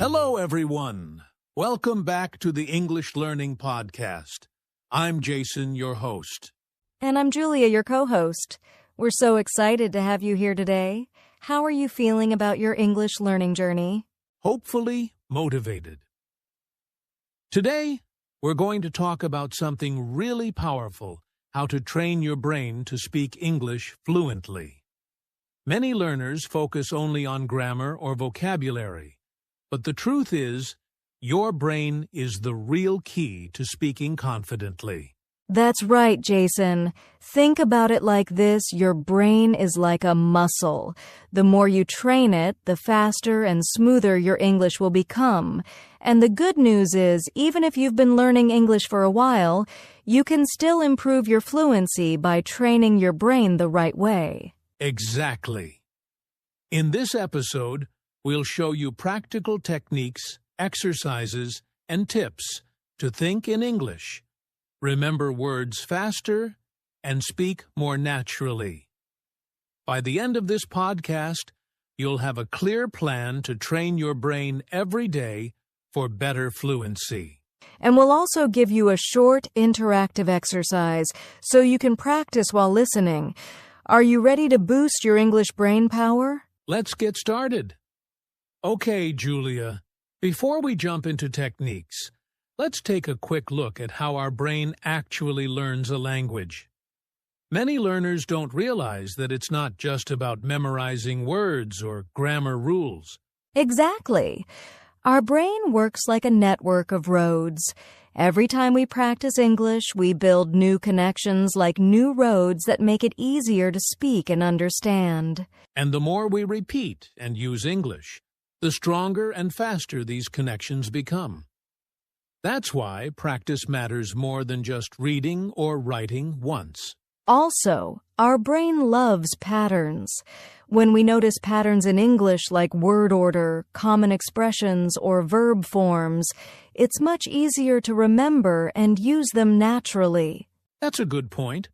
Hello, everyone. Welcome back to the English Learning Podcast. I'm Jason, your host. And I'm Julia, your co-host. We're so excited to have you here today. How are you feeling about your English learning journey? Hopefully motivated. Today, we're going to talk about something really powerful, how to train your brain to speak English fluently. Many learners focus only on grammar or vocabulary, but the truth is, your brain is the real key to speaking confidently. That's right, Jason. Think about it like this. Your brain is like a muscle. The more you train it, the faster and smoother your English will become. And the good news is, even if you've been learning English for a while, you can still improve your fluency by training your brain the right way. Exactly. In this episode, we'll show you practical techniques, exercises, and tips to think in English, remember words faster, and speak more naturally. By the end of this podcast, you'll have a clear plan to train your brain every day for better fluency. And we'll also give you a short, interactive exercise so you can practice while listening. Are you ready to boost your English brain power? Let's get started. Okay, Julia, before we jump into techniques, let's take a quick look at how our brain actually learns a language. Many learners don't realize that it's not just about memorizing words or grammar rules. Exactly. Our brain works like a network of roads. Every time we practice English, we build new connections like new roads that make it easier to speak and understand. And the more we repeat and use English, the stronger and faster these connections become. That's why practice matters more than just reading or writing once. Also, our brain loves patterns. When we notice patterns in English like word order, common expressions, or verb forms, it's much easier to remember and use them naturally. That's a good point.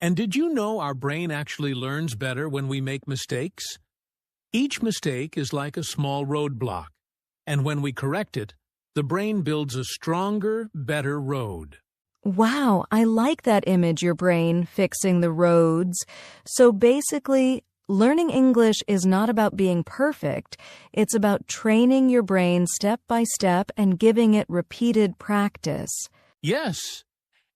And did you know our brain actually learns better when we make mistakes? Each mistake is like a small roadblock, and when we correct it, the brain builds a stronger, better road. Wow, I like that image, your brain fixing the roads. So basically, learning English is not about being perfect. It's about training your brain step by step and giving it repeated practice. Yes,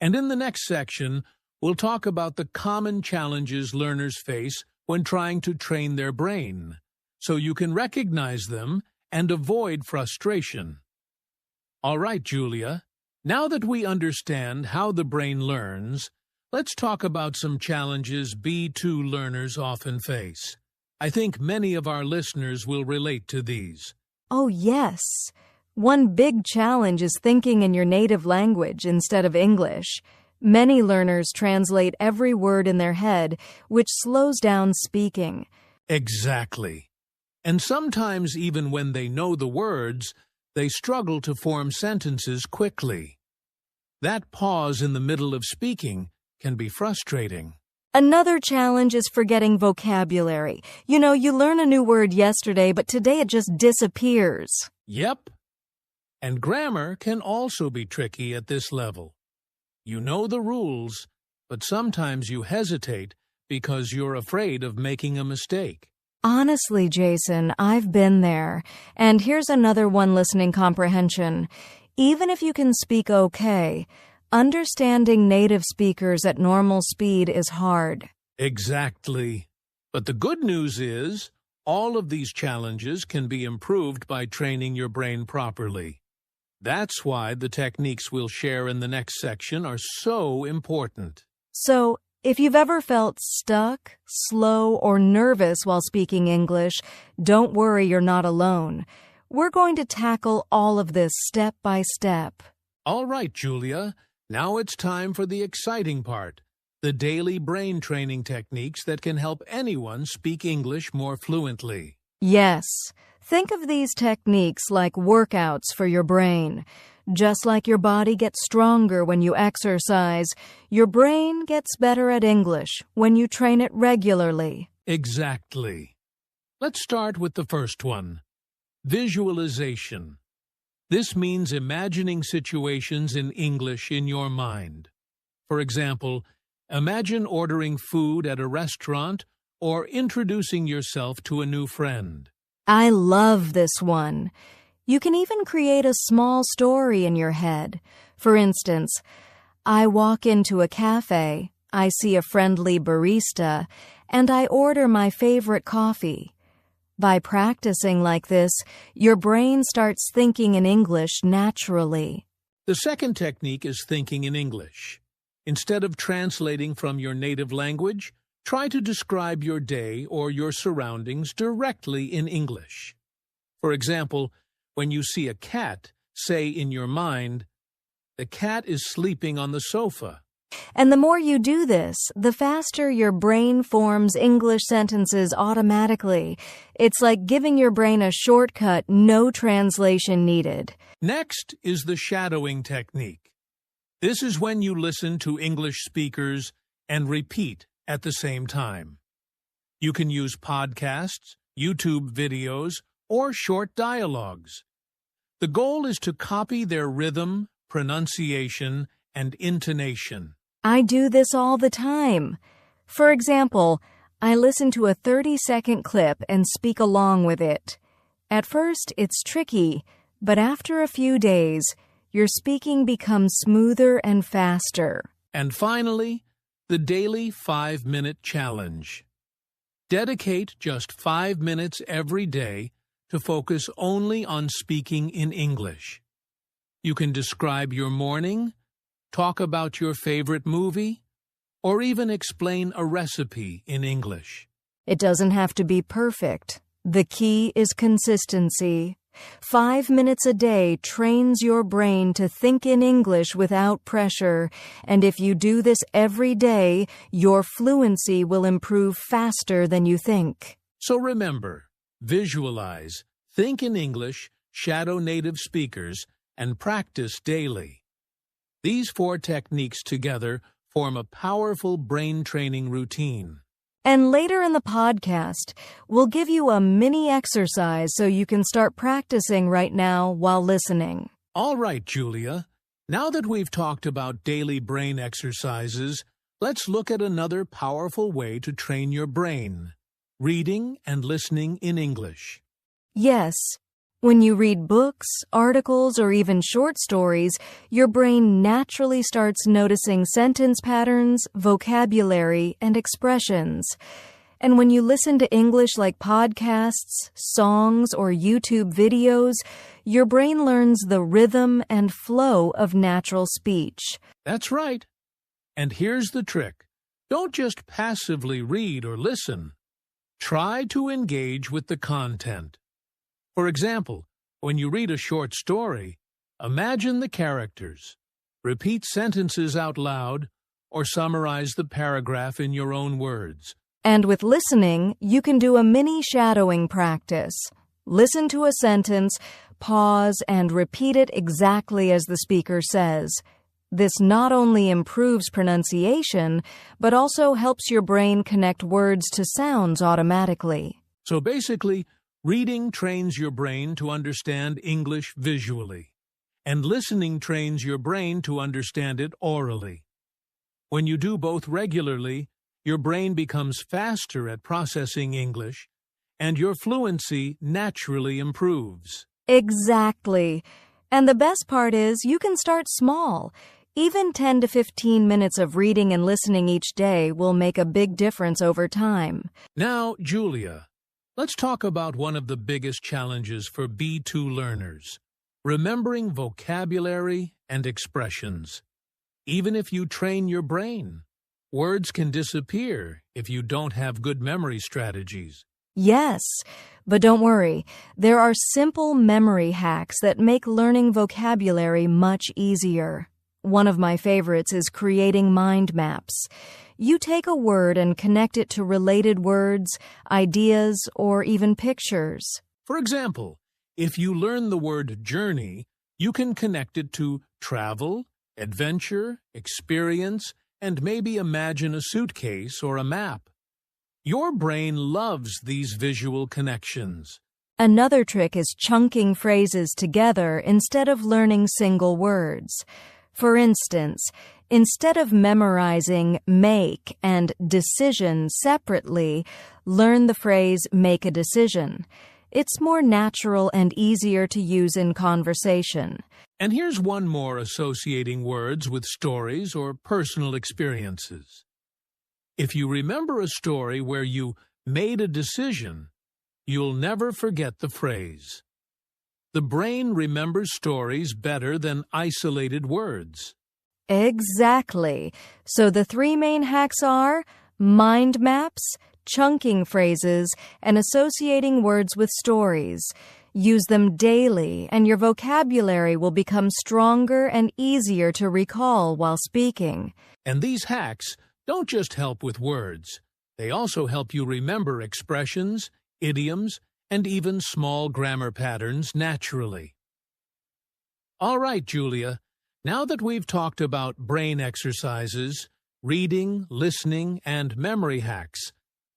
and in the next section, we'll talk about the common challenges learners face when trying to train their brain, so you can recognize them and avoid frustration. All right, Julia, now that we understand how the brain learns, let's talk about some challenges B2 learners often face. I think many of our listeners will relate to these. Oh, yes. One big challenge is thinking in your native language instead of English. Many learners translate every word in their head, which slows down speaking. Exactly. And sometimes even when they know the words, they struggle to form sentences quickly. That pause in the middle of speaking can be frustrating. Another challenge is forgetting vocabulary. You learn a new word yesterday, but today it just disappears. Yep. And grammar can also be tricky at this level. You know the rules, but sometimes you hesitate because you're afraid of making a mistake. Honestly, Jason, I've been there. And here's another one: listening comprehension. Even if you can speak okay, understanding native speakers at normal speed is hard. Exactly. But the good news is, all of these challenges can be improved by training your brain properly. That's why the techniques we'll share in the next section are so important. So, if you've ever felt stuck, slow, or nervous while speaking English, don't worry, you're not alone. We're going to tackle all of this step by step. All right, Julia. Now it's time for the exciting part, the daily brain training techniques that can help anyone speak English more fluently. Yes. Think of these techniques like workouts for your brain. Just like your body gets stronger when you exercise, your brain gets better at English when you train it regularly. Exactly. Let's start with the first one. Visualization. This means imagining situations in English in your mind. For example, imagine ordering food at a restaurant or introducing yourself to a new friend. I love this one. You can even create a small story in your head. For instance, I walk into a cafe, I see a friendly barista, and I order my favorite coffee. By practicing like this, your brain starts thinking in English naturally. The second technique is thinking in English. Instead of translating from your native language, try to describe your day or your surroundings directly in English. For example, when you see a cat, say in your mind, "The cat is sleeping on the sofa." And the more you do this, the faster your brain forms English sentences automatically. It's like giving your brain a shortcut, no translation needed. Next is the shadowing technique. This is when you listen to English speakers and repeat at the same time. You can use podcasts, YouTube videos, or short dialogues. The goal is to copy their rhythm, pronunciation, and intonation. I do this all the time. For example, I listen to a 30-second clip and speak along with it. At first, it's tricky, but after a few days, your speaking becomes smoother and faster. And finally, the daily 5-minute challenge. Dedicate just 5 minutes every day to focus only on speaking in English. You can describe your morning, talk about your favorite movie, or even explain a recipe in English. It doesn't have to be perfect. The key is consistency. 5 minutes a day trains your brain to think in English without pressure, and if you do this every day, your fluency will improve faster than you think. So remember, visualize, think in English, shadow native speakers, and practice daily. These 4 techniques together form a powerful brain training routine. And later in the podcast, we'll give you a mini exercise so you can start practicing right now while listening. All right, Julia. Now that we've talked about daily brain exercises, let's look at another powerful way to train your brain: reading and listening in English. Yes. When you read books, articles, or even short stories, your brain naturally starts noticing sentence patterns, vocabulary, and expressions. And when you listen to English like podcasts, songs, or YouTube videos, your brain learns the rhythm and flow of natural speech. That's right. And here's the trick. Don't just passively read or listen. Try to engage with the content. For example, when you read a short story, imagine the characters, repeat sentences out loud, or summarize the paragraph in your own words. And with listening, you can do a mini shadowing practice. Listen to a sentence, pause, and repeat it exactly as the speaker says. This not only improves pronunciation, but also helps your brain connect words to sounds automatically. So basically, reading trains your brain to understand English visually, and listening trains your brain to understand it orally. When you do both regularly, your brain becomes faster at processing English, and your fluency naturally improves. Exactly. And the best part is you can start small. Even 10 to 15 minutes of reading and listening each day will make a big difference over time. Now, Julia, let's talk about one of the biggest challenges for B2 learners: remembering vocabulary and expressions. Even if you train your brain, words can disappear if you don't have good memory strategies. Yes, but don't worry. There are simple memory hacks that make learning vocabulary much easier. One of my favorites is creating mind maps. You take a word and connect it to related words, ideas, or even pictures. For example, if you learn the word journey, you can connect it to travel, adventure, experience, and maybe imagine a suitcase or a map. Your brain loves these visual connections. Another trick is chunking phrases together instead of learning single words. For instance, instead of memorizing make and decision separately, learn the phrase make a decision. It's more natural and easier to use in conversation. And here's one more associating words with stories or personal experiences. If you remember a story where you made a decision, you'll never forget the phrase. The brain remembers stories better than isolated words. Exactly. So the three main hacks are mind maps, chunking phrases, and associating words with stories. Use them daily, and your vocabulary will become stronger and easier to recall while speaking. And these hacks don't just help with words. They also help you remember expressions, idioms, and even small grammar patterns naturally. All right, Julia, now that we've talked about brain exercises, reading, listening, and memory hacks,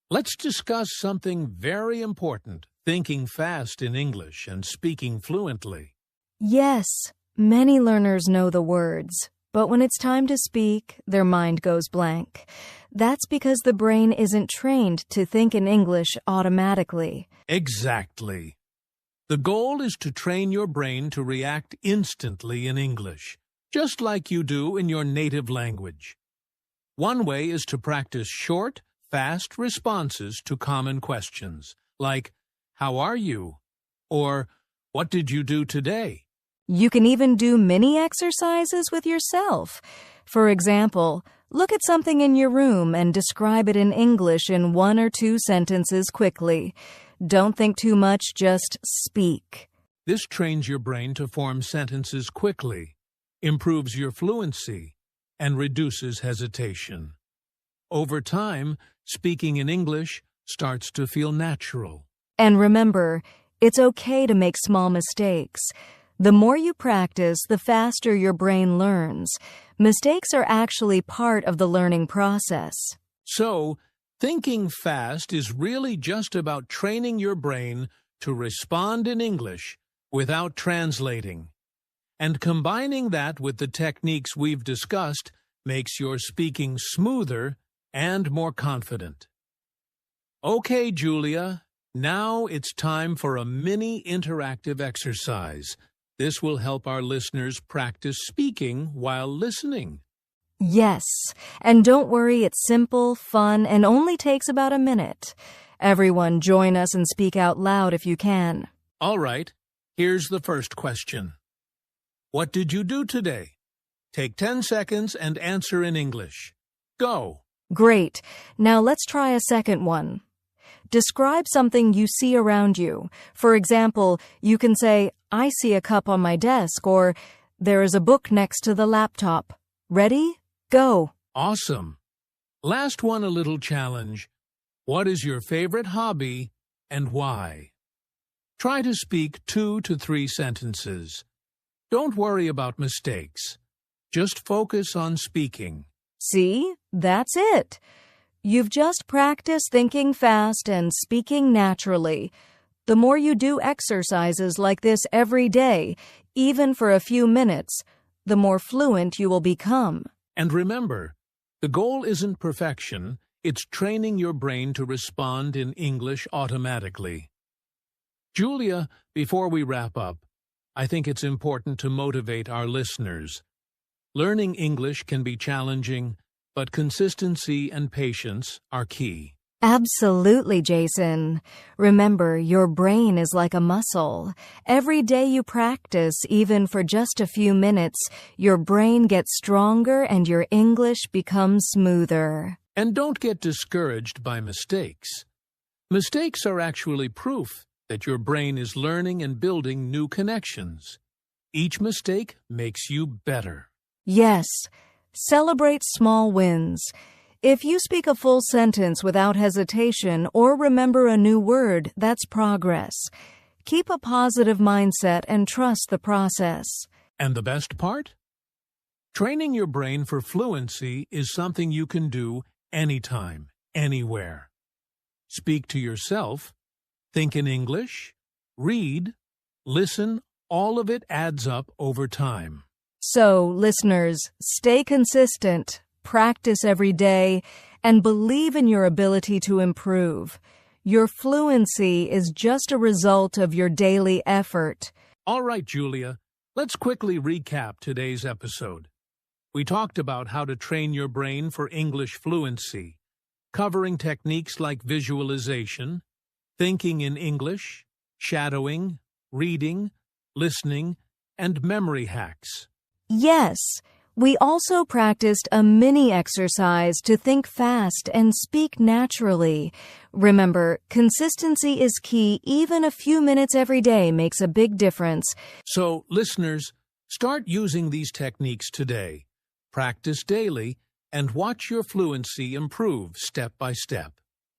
let's discuss something very important, thinking fast in English and speaking fluently. Yes, many learners know the words, but when it's time to speak, their mind goes blank. That's because the brain isn't trained to think in English automatically. Exactly. The goal is to train your brain to react instantly in English, just like you do in your native language. One way is to practice short, fast responses to common questions, like, "How are you?" or "What did you do today?" You can even do mini exercises with yourself. For example, look at something in your room and describe it in English in 1 or 2 sentences quickly. Don't think too much, just speak. This trains your brain to form sentences quickly, improves your fluency, and reduces hesitation. Over time, speaking in English starts to feel natural. And remember, it's okay to make small mistakes. The more you practice, the faster your brain learns. Mistakes are actually part of the learning process. So, thinking fast is really just about training your brain to respond in English without translating. And combining that with the techniques we've discussed makes your speaking smoother and more confident. Okay, Julia, now it's time for a mini interactive exercise. This will help our listeners practice speaking while listening. Yes, and don't worry, it's simple, fun, and only takes about a minute. Everyone, join us and speak out loud if you can. All right, here's the first question. What did you do today? Take 10 seconds and answer in English. Go. Great. Now let's try a second one. Describe something you see around you. For example, you can say, "I see a cup on my desk," or "There is a book next to the laptop." Ready? Go. Awesome. Last one, a little challenge. What is your favorite hobby and why? Try to speak 2 to 3 sentences. Don't worry about mistakes. Just focus on speaking. See? That's it. You've just practiced thinking fast and speaking naturally. The more you do exercises like this every day, even for a few minutes, the more fluent you will become. And remember, the goal isn't perfection, it's training your brain to respond in English automatically. Julia, before we wrap up, I think it's important to motivate our listeners. Learning English can be challenging, but consistency and patience are key. Absolutely, Jason. Remember, your brain is like a muscle. Every day you practice, even for just a few minutes, your brain gets stronger and your English becomes smoother. And don't get discouraged by mistakes. Mistakes are actually proof that your brain is learning and building new connections. Each mistake makes you better. Yes, celebrate small wins. If you speak a full sentence without hesitation or remember a new word, that's progress. Keep a positive mindset and trust the process. And the best part? Training your brain for fluency is something you can do anytime, anywhere. Speak to yourself, think in English, read, listen, all of it adds up over time. So, listeners, stay consistent, practice every day, and believe in your ability to improve. Your fluency is just a result of your daily effort. All right, Julia, let's quickly recap today's episode. We talked about how to train your brain for English fluency, covering techniques like visualization, thinking in English, shadowing, reading, listening, and memory hacks. Yes, we also practiced a mini exercise to think fast and speak naturally. Remember, consistency is key. Even a few minutes every day makes a big difference. So, listeners, start using these techniques today. Practice daily and watch your fluency improve step by step.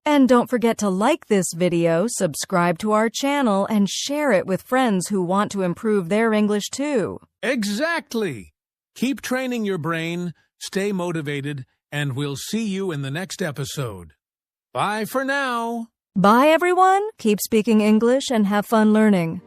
And don't forget to like this video, subscribe to our channel, and share it with friends who want to improve their English too. Exactly! Keep training your brain, stay motivated, and we'll see you in the next episode. Bye for now! Bye, everyone. Keep speaking English and have fun learning.